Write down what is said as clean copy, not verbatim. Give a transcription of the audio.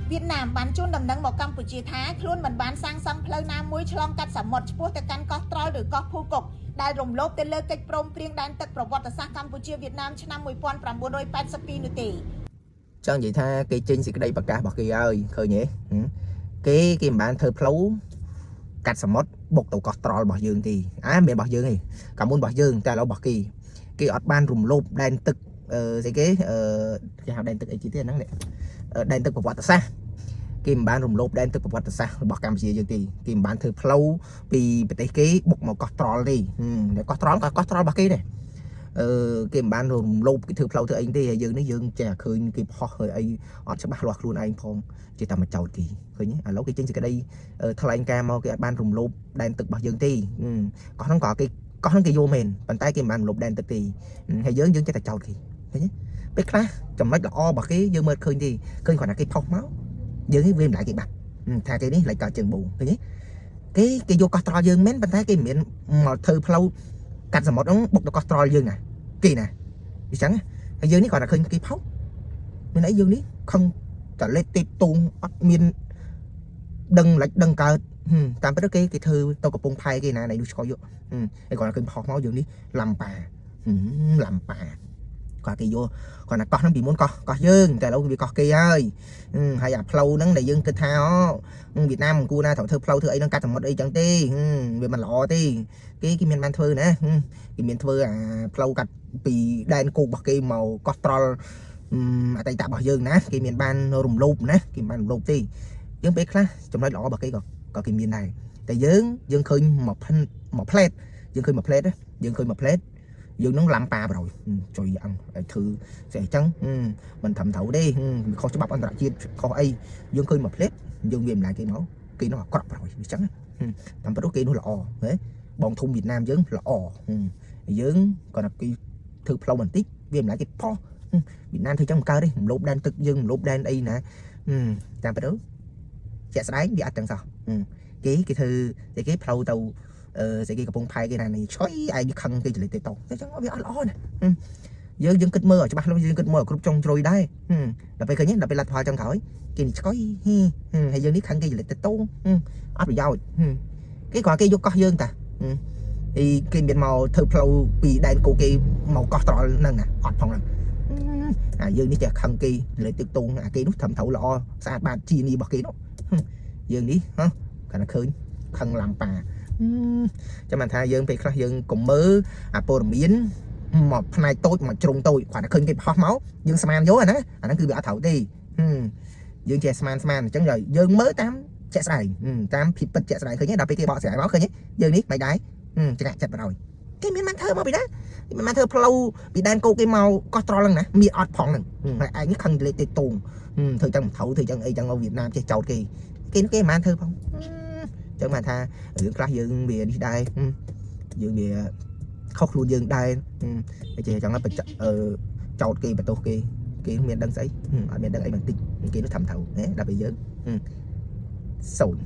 Việt Nam bán chôn đầm nâng một Campuchia Thái luôn mình bán sang sông phơi nam muối chlong cắt sầm một chua từ căn có trôi được có phu cục đại rồng lốp tên lơ cách prom prieng đan tậtប្រវត្តិសាស្ត្រកម្ពុជាវៀតណាមឆ្នាំ1982នោះទេចង់និយាយថាគេចេញសេចក្តីប្រកាសរបស់គេហើយឃើញទេគេមិនបានធ្វើផ្លូវកាត់សមុទ្របុកទៅកោះត្រល់របស់យើងទេមិនមែនរបស់យើងទេកាលមុនរបស់យើងតែឥឡូវរបស់គេអត់បានរំលោភដែនទឹកស្អីគេហៅដែនទឹកអីទៀតហ្នឹងដែនទឹកប្រវត្តិសាស្ត្រគេមិនបានរំលោភដែនទឹកប្រវត្តិសាស្ត្ររបស់កម្ពុជាយើងទេគេមិនបានធ្វើផ្លូវពីប្រទេសគេបុកមកកោះត្រល់ទេកោះត្រល់ក៏កោះត្រល់របស់គេដែរគេមិនបានរំលោភគេធ្វើផ្លូវធ្វើអីទេហើយយើងនេះយើងចេះឃើញគេផុសហើយអីអត់ច្បាស់លាស់ខ្លួនឯងផងជាតែមកចោតគេឃើញឥឡូវគេចេញសេចក្តីថ្លែងការណ៍មកគេអត់បានរំលោភដែនទឹករបស់យើងទេកោះហ្នឹងក៏គេកោះហ្នឹងគេយកមែនប៉ុន្តែគេមិនបានរំលោភដែនទឹកទេហើយយើងចេះតែចោតគេឃើញពេលខ្លះចំណុចល្អរបស់គេយើងមើលឃើញទេឃើញគ្រាន់តែគេផុសមកយើងនេះវាមិនឡាយគេបាត់ថាគេនេះឡៃកើតជើងបូឃើញទេគេយកកោះត្រល់យើងមែនប៉ុន្តែគេមិនមានមកធ្វើផ្លូវកាត់សមុទ្រហ្នឹងបុកទៅកោះត្រល់យើងណាគេណាអញ្ចឹងហើយយើងនេះគាត់តែឃើញគេផុសមានអីយើងនេះខឹងតលេតទេទូងអត់មានដឹងលិចដឹងកើតតាមពិតគេធ្វើទៅកំពង់ផែគេណានេះឆ្កយយកហើយគាត់តែឃើញផុសមកយើងនេះឡាំប៉ាគាត់គេយកគាត់ណាកោះហ្នឹងពីមុនកោះយើងតែឥឡូវវាកោះគេហើយហើយអាផ្លូវហ្នឹងដែលយើងគិតថាវៀតណាមមិនគួរណាត្រូវធ្វើផ្លូវធ្វើអីហ្នឹងកាត់សមុទ្រអីចឹងទេវាមិនល្អទេគេមានបានធ្វើណាគេមានធ្វើអាផ្លូវកាត់ពីដែនគោករបស់គេមកកោះត្រល់អតីតរបស់យើងណាគេមានបានរំលោភណាគេមិនបានរំលោភទេយើងពេលខ្លះចំណុចល្អរបស់គេក៏គេមានដែរតែយើងឃើញមកផ្លែតយើងឃើញមកផ្លែតយើងនឹងឡាំប៉ាប្រយជួយយ៉ាងឲ្យធ្វើស្អីចឹងមិនត្រឹមត្រូវទេខុសច្បាប់អន្តរជាតិខុសអីយើងឃើញមកផ្លែតយើងវាមិនឡាយគេមកគេនោះអាក្រក់ប្រយអញ្ចឹងតាមពិតគេនោះល្អហ៎បងធំវៀតណាមយើងល្អយើងគាត់ថាគេធ្វើផ្លូវបន្តិចវាមិនឡាយគេផុសវៀតណាមធ្វើចឹងមិនកើតទេរំលោភដែនទឹកយើងរំលោភដែនអីណាតាមពិតជាក់ស្ដែងវាអត់ចឹងសោះគេធ្វើតែគេផ្លូវទៅស្អីគេកំពុងផែគេណានេះឆ្អុយឯងខឹងគេចរិតទេតោះអញ្ចឹងវាអត់ល្អណាយើងគិតមើលឲ្យច្បាស់លាស់យើងគិតមើលឲ្យគ្រប់ចុងជ្រោយដែរដល់ពេលឃើញដល់ពេលលទ្ធផលចុងក្រោយគេនេះឆ្កុយហើយយើងនេះខឹងគេចរិតទេតោះអត់ប្រយោជន៍គេគ្រាន់គេយកកោះយើងតាអីគេមានមកធ្វើផ្លូវពីដែនគោគេមកកោះត្រល់ហ្នឹងណាអត់ផងហ្នឹងយើងនេះចេះខឹងគេចរិតទេតោះគេនោះត្រឹមត្រូវល្អស្អាតបាតជានីរបស់គេនោះយើងនេះគាត់តែឃើញខឹងឡាំប៉ាចាំមិនថាយើងពេលខ្លះយើងកុំមើលអាព័ត៌មានមកផ្នែកតូចមកជ្រុងតូចគាត់តែឃើញគេផុសមកយើងស្មានយកអាហ្នឹងគឺវាអត់ត្រូវទេយើងចេះស្មានអញ្ចឹងយើងមើលតាមជាក់ស្ដែងតាមភាពពិតជាក់ស្ដែងឃើញដល់ពេលគេបកស្រាយមកឃើញយើងនេះមិនដែរច្រាក់ចិត្តបណ្ដោយគេមានបានធ្វើមកពីណាគេមានបានធ្វើផ្លូវពីដែនគោកគេមកកោះត្រល់ហ្នឹងណាមានអត់ផងហ្នឹងហើយឯងនេះខឹងលេទេតូងធ្វើចឹងមិនត្រូវធ្វើចឹងអីចឹងវៀតណាមចេះចោតគេមិនបានធ្វើផងចឹងមកថារឿងខ្លះយើងវានេះដែរយើងវាខុសខ្លួនយើងដែរចេះចឹងទៅចោតគេបន្ទោសគេមានដឹងស្អីអត់មានដឹងអីបន្តិចគេនោះធ្វើត្រូវដល់ពេលយើងសូន្យ